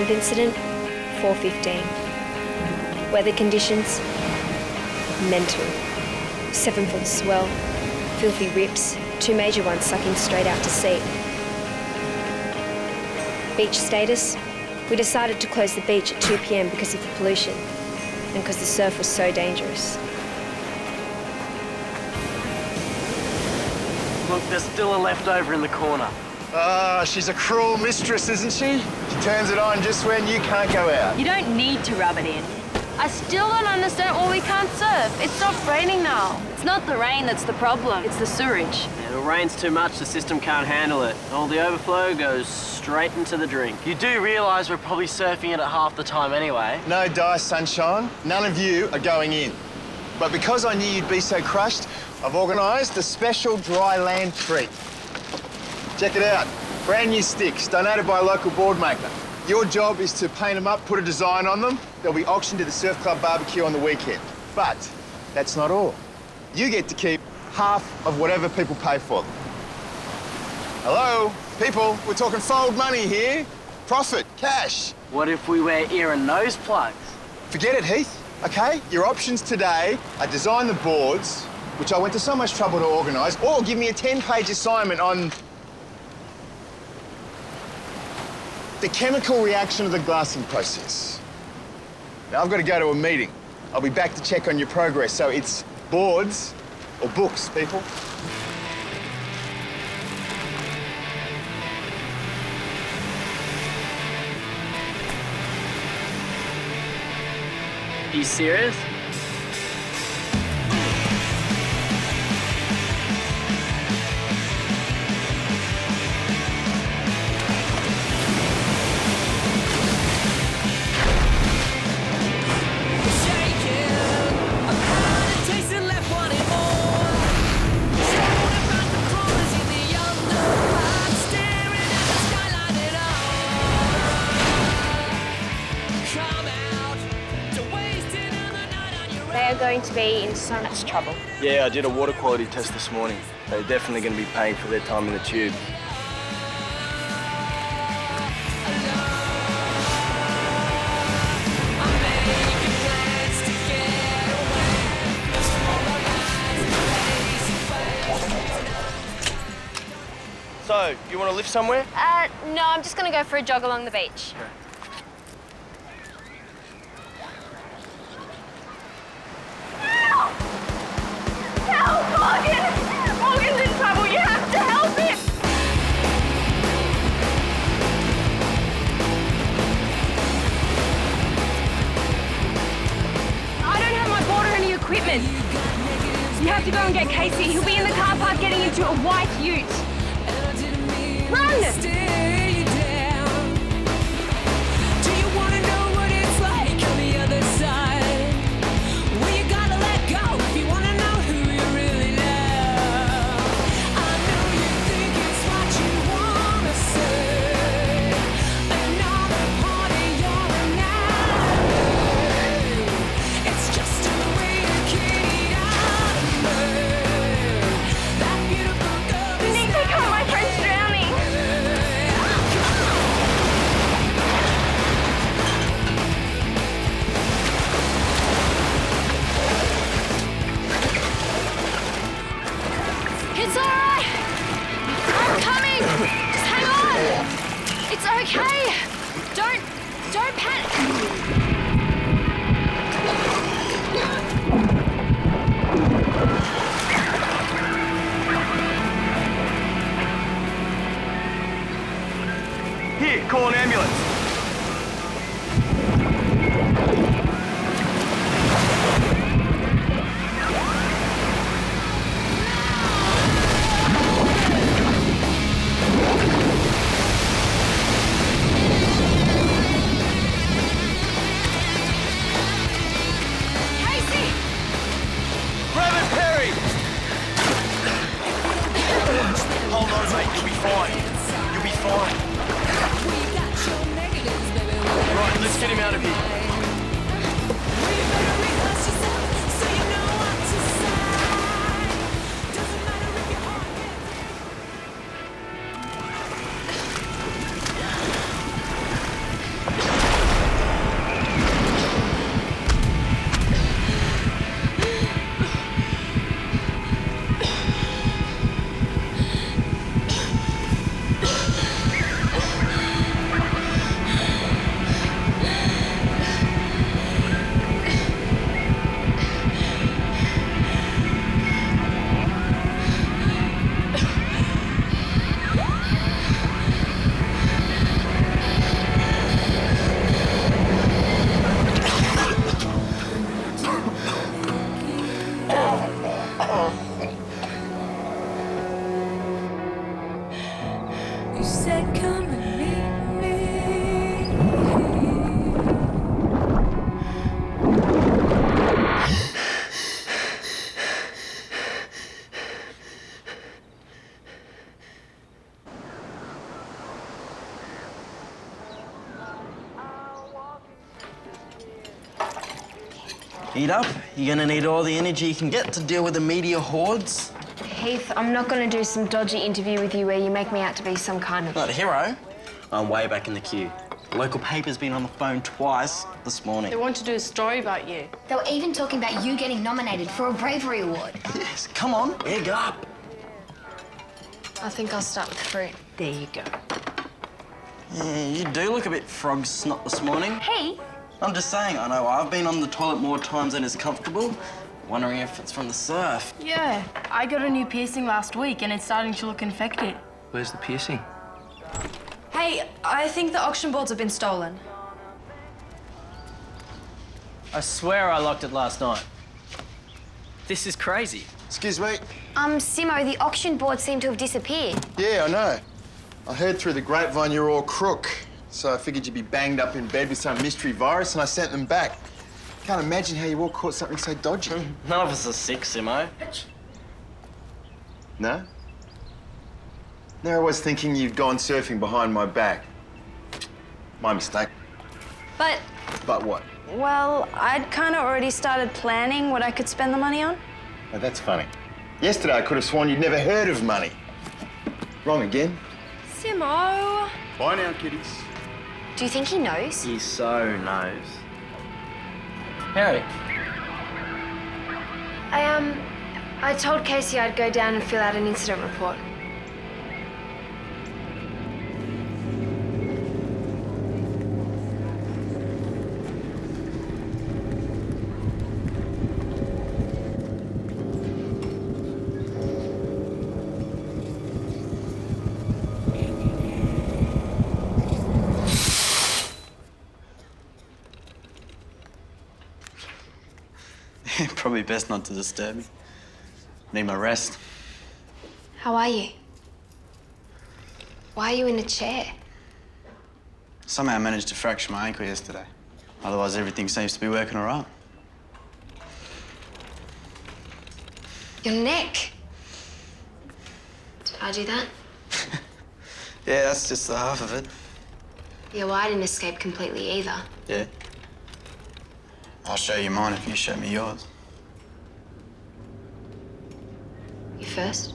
of incident, 4:15. Weather conditions, mental. 7-foot swell, filthy rips, 2 major ones sucking straight out to sea. Beach status, we decided to close the beach at 2 p.m. because of the pollution and because the surf was so dangerous. Look, there's still a leftover in the corner. Ah, she's a cruel mistress, isn't she? She turns it on just when you can't go out. You don't need to rub it in. I still don't understand why we can't surf. It's stopped raining now. It's not the rain that's the problem, it's the sewerage. If it rains too much, the system can't handle it. All the overflow goes straight into the drink. You do realise we're probably surfing it at half the time anyway. No dice, sunshine. None of you are going in. But because I knew you'd be so crushed, I've organised a special dry land treat. Check it out. Brand new sticks, donated by a local board maker. Your job is to paint them up, put a design on them. They'll be auctioned to the Surf Club barbecue on the weekend. But that's not all. You get to keep half of whatever people pay for them. Hello, people, we're talking fold money here. Profit, cash. What if we wear ear and nose plugs? Forget it, Heath, okay? Your options today are design the boards, which I went to so much trouble to organise, or give me a 10-page assignment on the chemical reaction of the glassing process. Now, I've got to go to a meeting. I'll be back to check on your progress, so it's boards or books, people. Are you serious? Going to be in so much trouble. Yeah, I did a water quality test this morning. They're definitely going to be paying for their time in the tube. So, you want to lift somewhere? No, I'm just going to go for a jog along the beach. Okay. Morgan's in trouble. You have to help him. I don't have my board or any equipment. You have to go and get Casey. He'll be in the car park getting into a white ute. Run! Don't panic. Here, call an ambulance. Hold on, mate. You'll be fine. You'll be fine. Right, let's get him out of here. come and meet me. Eat up. You're gonna need all the energy you can get to deal with the media hordes. Heath, I'm not going to do some dodgy interview with you where you make me out to be some kind of... Not a hero. I'm way back in the queue. The local paper's been on the phone twice this morning. They want to do a story about you. They were even talking about you getting nominated for a bravery award. Yes, come on, egg up. I think I'll start with fruit. There you go. Yeah, you do look a bit frog snot this morning. Hey, I'm just saying, I know I've been on the toilet more times than is comfortable. Wondering if it's from the surf. Yeah, I got a new piercing last week and it's starting to look infected. Where's the piercing? Hey, I think the auction boards have been stolen. I swear I locked it last night. This is crazy. Excuse me? Simmo, the auction board seemed to have disappeared. Yeah, I know. I heard through the grapevine you're all crook, so I figured you'd be banged up in bed with some mystery virus and I sent them back. Can't imagine how you all caught something so dodgy. None of us are sick, Simmo. No? There I was thinking you'd gone surfing behind my back. My mistake. But, But what? well, I'd kind of already started planning what I could spend the money on. Oh, that's funny. Yesterday I could have sworn you'd never heard of money. Wrong again. Simmo! Bye now, kiddies. Do you think he knows? He so knows. Perri, I told Casey I'd go down and fill out an incident report. Probably best not to disturb me. Need my rest. How are you? Why are you in a chair? Somehow I managed to fracture my ankle yesterday. Otherwise, everything seems to be working all right. Your neck. Did I do that? Yeah, that's just the half of it. Yeah, well, I didn't escape completely either. Yeah. I'll show you mine if you show me yours. You first?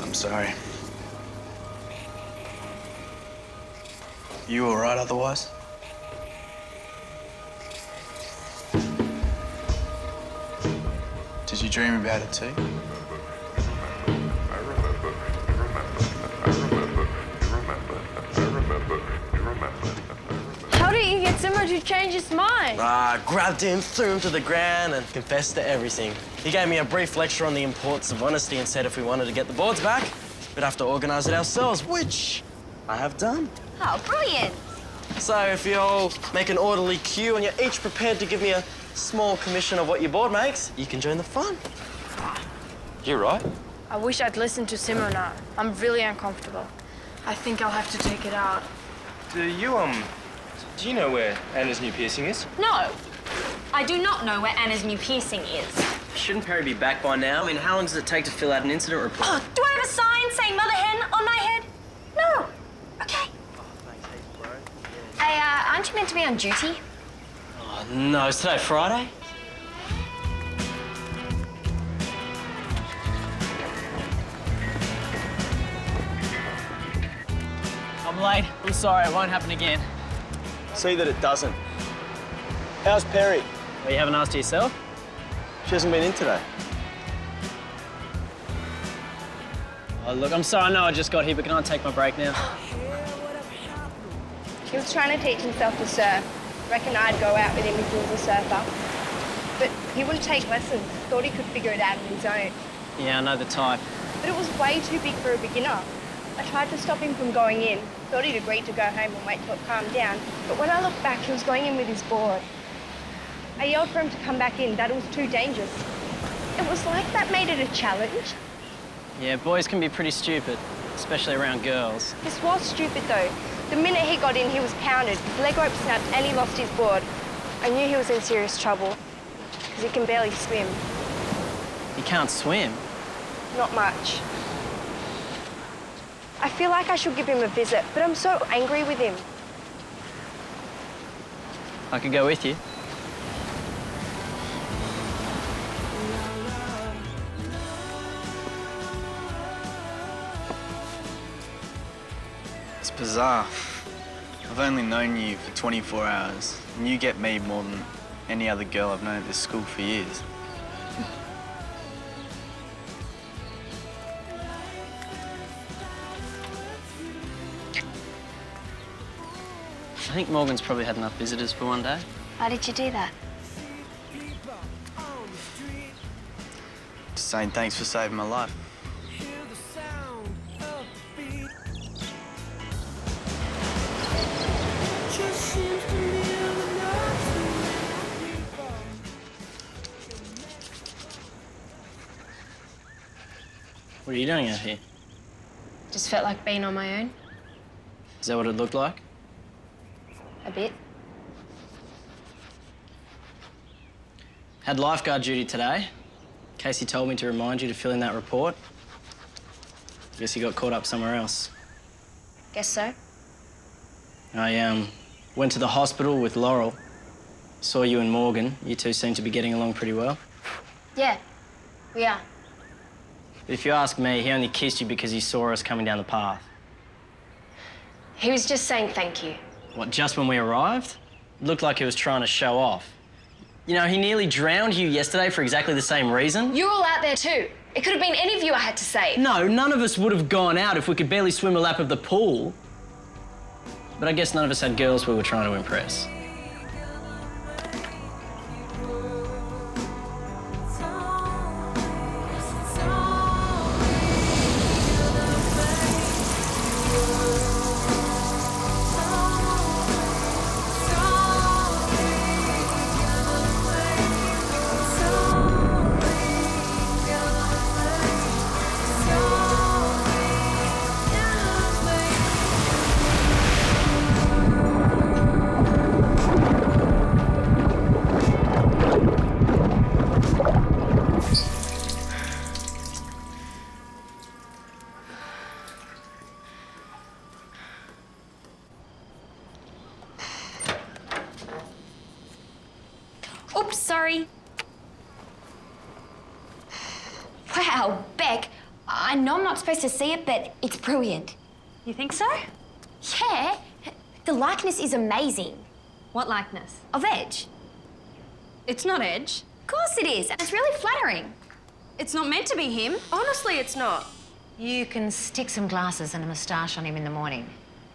I'm sorry. You all right otherwise? Did you dream about it too? How did you get Simmo to change his mind? Grabbed him, threw him to the ground and confessed to everything. He gave me a brief lecture on the importance of honesty and said if we wanted to get the boards back, we'd have to organise it ourselves, which I have done. oh, brilliant. So if you all make an orderly queue and you're each prepared to give me a small commission of what your board makes, you can join the fun. You right? I wish I'd listened to Simmo now. I'm really uncomfortable. I think I'll have to take it out. Do you know where Anna's new piercing is? No, I do not know where Anna's new piercing is. Shouldn't Perri be back by now? I mean, how long does it take to fill out an incident report? Oh, do I have a sign saying Mother Hen on my head? No. Okay. Hey, aren't you meant to be on duty? Oh, no, is today Friday? I'm late. I'm sorry, it won't happen again. See that it doesn't. How's Perri? Well, you haven't asked yourself? She hasn't been in today. Oh, look, I'm sorry, I know I just got here, but can I take my break now? He was trying to teach himself to surf. Reckon I'd go out with him if he was a surfer. But he wouldn't take lessons. Thought he could figure it out on his own. Yeah, I know the type. But it was way too big for a beginner. I tried to stop him from going in. Thought he'd agreed to go home and wait till it calmed down. But when I looked back, he was going in with his board. I yelled for him to come back in, that it was too dangerous. It was like that made it a challenge. Yeah, boys can be pretty stupid, especially around girls. This was stupid, though. The minute he got in, he was pounded. His leg rope snapped and he lost his board. I knew he was in serious trouble, because he can barely swim. He can't swim. Not much. I feel like I should give him a visit, but I'm so angry with him. I could go with you. It's bizarre. I've only known you for 24 hours, and you get me more than any other girl I've known at this school for years. I think Morgan's probably had enough visitors for one day. Why did you do that? Just saying thanks for saving my life. What are you doing out here? Just felt like being on my own. Is that what it looked like? A bit. Had lifeguard duty today. Casey told me to remind you to fill in that report. Guess you got caught up somewhere else. Guess so. I went to the hospital with Laurel. Saw you and Morgan. You two seem to be getting along pretty well. Yeah, we are. But if you ask me, he only kissed you because he saw us coming down the path. He was just saying thank you. What, just when we arrived? It looked like he was trying to show off. You know, he nearly drowned you yesterday for exactly the same reason. You were all out there too. It could have been any of you I had to save. No, none of us would have gone out if we could barely swim a lap of the pool. But I guess none of us had girls we were trying to impress. Oops, sorry. Wow, Beck, I know I'm not supposed to see it, but it's brilliant. You think so? Yeah, the likeness is amazing. What likeness? Of Edge. It's not Edge. Of course it is, and it's really flattering. It's not meant to be him. Honestly, it's not. You can stick some glasses and a moustache on him in the morning.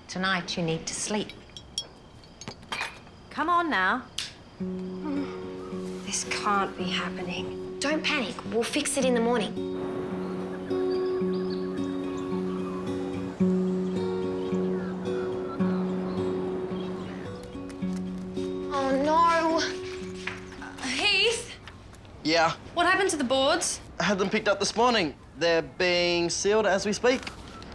Tonight, you need to sleep. Come on now. This can't be happening. Don't panic, we'll fix it in the morning. Oh no! Heath, Yeah, what happened to the boards? I had them picked up this morning. They're being sealed as we speak.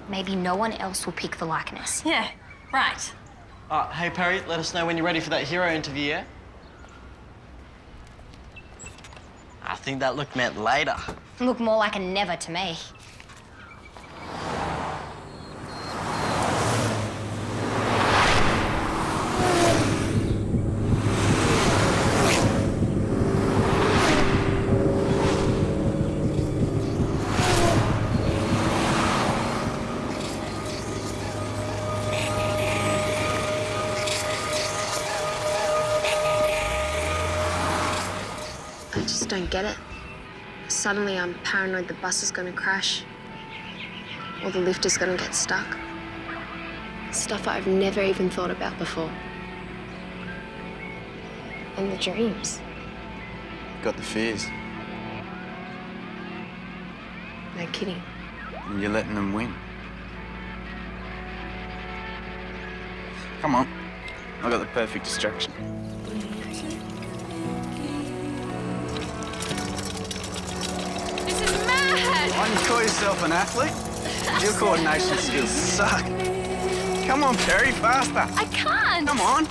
Maybe no one else will pick the likeness. Yeah, right. Hey, Perri, let us know when you're ready for that hero interview, yeah? I think that look meant later. Look more like a never to me. I just don't get it. Suddenly I'm paranoid the bus is gonna crash or the lift is gonna get stuck. Stuff I've never even thought about before. And the dreams. Got the fears, No kidding. and you're letting them win. Come on. I got the perfect distraction. This is mad! Why don't you call yourself an athlete? Your coordination skills suck. Come on, Perri, faster. I can't! Come on.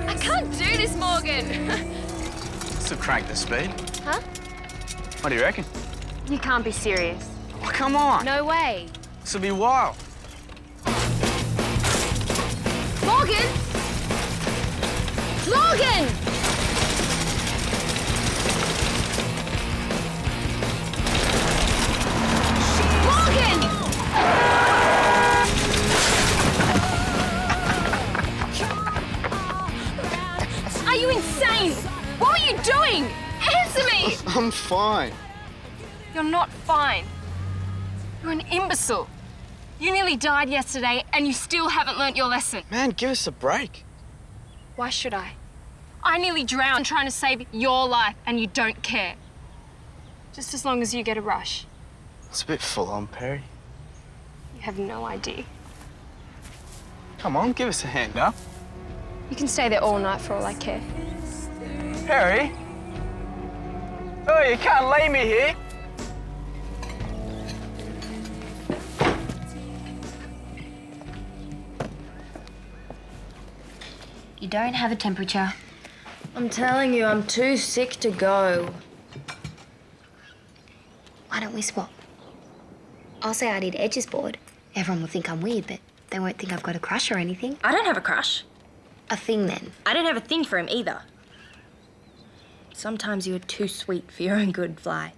I can't do this, Morgan. This'll crank the speed. Huh? What do you reckon? You can't be serious. Oh, come on. No way. This'll be wild. Morgan! Morgan! Morgan! Are you insane? What were you doing? Answer me! I'm fine. You're not fine. You're an imbecile. You nearly died yesterday and you still haven't learnt your lesson. Man, give us a break. Why should I? I nearly drowned trying to save your life and you don't care. Just as long as you get a rush. It's a bit full on, Perri. You have no idea. Come on, give us a hand up. You can stay there all night for all I care. Perri? Oh, you can't leave me here. You don't have a temperature. I'm telling you, I'm too sick to go. Why don't we swap? I'll say I did Edge's board. Everyone will think I'm weird, but they won't think I've got a crush or anything. I don't have a crush. A thing, then. I don't have a thing for him either. Sometimes you're too sweet for your own good, Fly.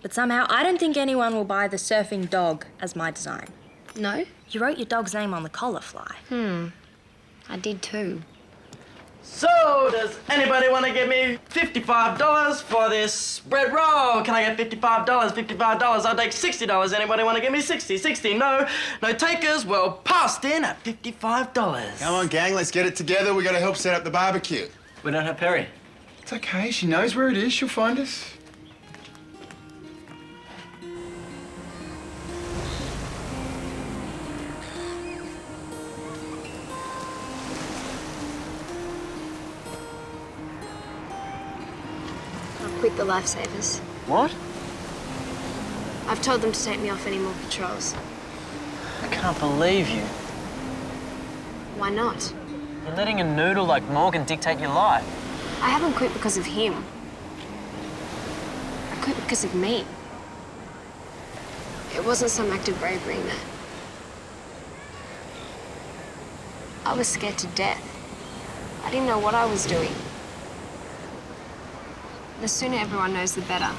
But somehow I don't think anyone will buy the surfing dog as my design. No? You wrote your dog's name on the collar, Fly. I did too. So, does anybody want to give me $55 for this bread roll? Can I get $55? $55. I'll take $60. Anybody want to give me 60? 60. No takers. Well, passed in at $55. Come on, gang, let's get it together. We got to help set up the barbecue. We don't have Perri. It's okay. She knows where it is. She'll find us. Quit the lifesavers. What? I've told them to take me off any more patrols. I can't believe you. Why not? You're letting a noodle like Morgan dictate your life. I haven't quit because of him. I quit because of me. It wasn't some act of bravery in that. I was scared to death. I didn't know what I was doing. The sooner everyone knows, the better.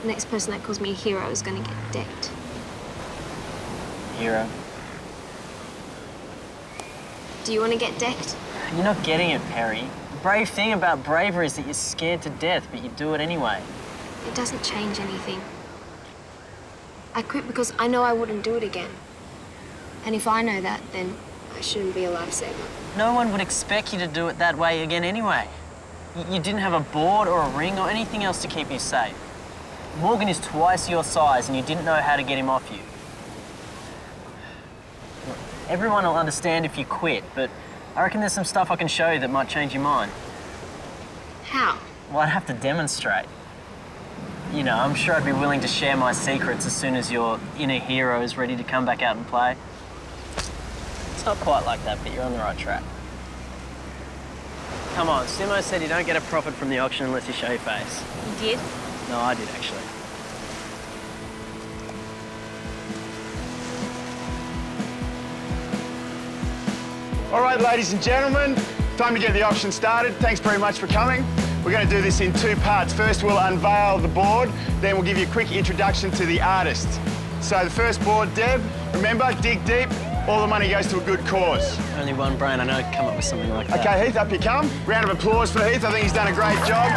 The next person that calls me a hero is going to get decked. Hero. Do you want to get decked? You're not getting it, Perri. The brave thing about bravery is that you're scared to death, but you do it anyway. It doesn't change anything. I quit because I know I wouldn't do it again. And if I know that, then I shouldn't be a lifesaver. No one would expect you to do it that way again anyway. You didn't have a board or a ring or anything else to keep you safe. Morgan is twice your size and you didn't know how to get him off you. Everyone will understand if you quit, but I reckon there's some stuff I can show you that might change your mind. How? Well, I'd have to demonstrate. You know, I'm sure I'd be willing to share my secrets as soon as your inner hero is ready to come back out and play. It's not quite like that, but you're on the right track. Come on, Simmo said you don't get a profit from the auction unless you show your face. You did? No, I did, actually. All right, ladies and gentlemen, time to get the auction started. Thanks very much for coming. We're going to do this in two parts. First, we'll unveil the board, then we'll give you a quick introduction to the artist. So the first board, Deb, remember, dig deep. All the money goes to a good cause. Only one brain, I know I'd come up with something like that. Okay, Heath, up you come. Round of applause for Heath. I think he's done a great job.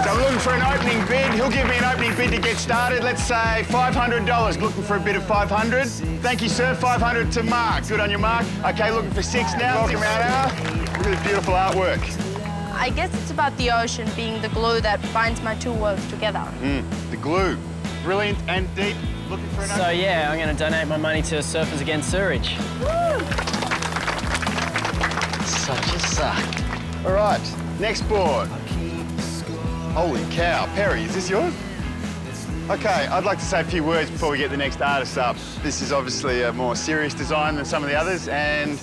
So we're looking for an opening bid. He'll give me an opening bid to get started. Let's say $500. Looking for a bid of 500. Thank you, sir. 500 to Mark. Good on you, Mark. Okay, looking for 6 now. Welcome around hour. Look at this beautiful artwork. I guess it's about the ocean being the glue that binds my two worlds together. The glue. Brilliant and deep. Looking for an So yeah, I'm going to donate my money to Surfers Against Sewerage. Such a suck. All right, next board. Holy cow, Perri, is this yours? Okay, I'd like to say a few words before we get the next artist up. This is obviously a more serious design than some of the others, and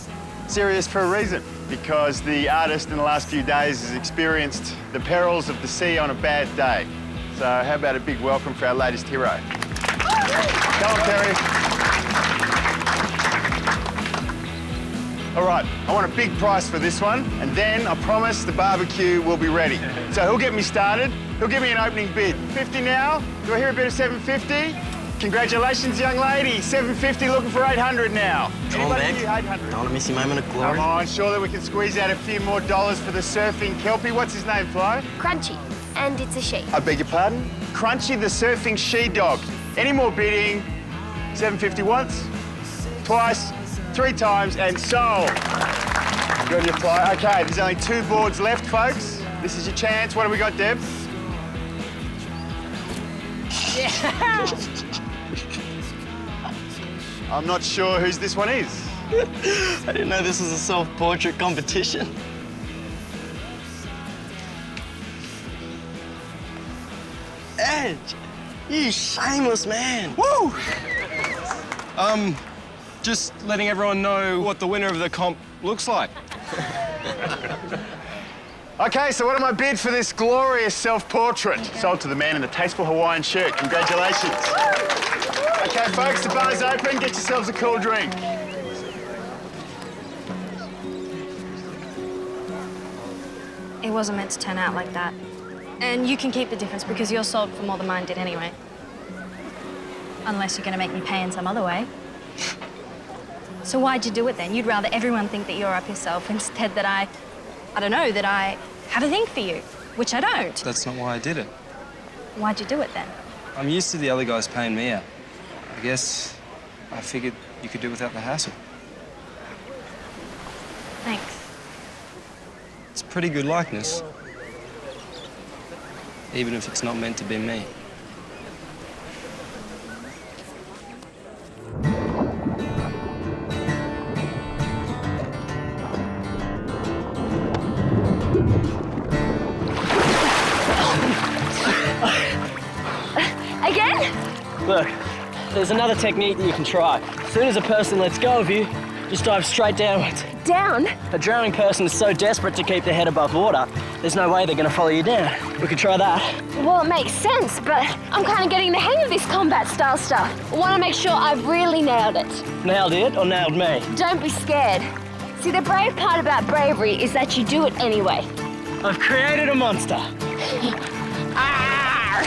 serious for a reason, because the artist in the last few days has experienced the perils of the sea on a bad day. So how about a big welcome for our latest hero? Come on, Perri. All right, I want a big price for this one, and then I promise the barbecue will be ready. So who'll get me started? Who'll give me an opening bid? 50 now? Do I hear a bit of 750? Congratulations, young lady. 750, looking for 800 now. Come on, Anybody Meg. give 800? Don't want to miss your moment of glory. Come on, surely we can squeeze out a few more dollars for the surfing kelpie. What's his name, Flo? Crunchy. And it's a she. I beg your pardon? Crunchy the surfing she-dog. Any more bidding? 750 once, twice, 3 times, and sold. Good on your fly. Okay, there's only 2 boards left, folks. This is your chance. What have we got, Deb? Yeah. I'm not sure whose this one is. I didn't know this was a self-portrait competition. Edge, you shameless man. Woo! Just letting everyone know what the winner of the comp looks like. Okay, so what am I bid for this glorious self-portrait? Sold to the man in the tasteful Hawaiian shirt. Congratulations. Okay, folks, the bar's open. Get yourselves a cool drink. It wasn't meant to turn out like that. And you can keep the difference because you're sold for more than mine did anyway. Unless you're gonna make me pay in some other way. So why'd you do it then? You'd rather everyone think that you're up yourself instead that I don't know, that I have a thing for you, which I don't. That's not why I did it. Why'd you do it then? I'm used to the other guys paying me out. I guess I figured you could do without the hassle. Thanks. It's a pretty good likeness. Even if it's not meant to be me. Again? Look, there's another technique that you can try. As soon as a person lets go of you, just dive straight downwards. Down? A drowning person is so desperate to keep their head above water, there's no way they're going to follow you down. We could try that. Well, it makes sense, but I'm kind of getting the hang of this combat style stuff. I want to make sure I've really nailed it. Nailed it or nailed me? Don't be scared. See, the brave part about bravery is that you do it anyway. I've created a monster. Arr!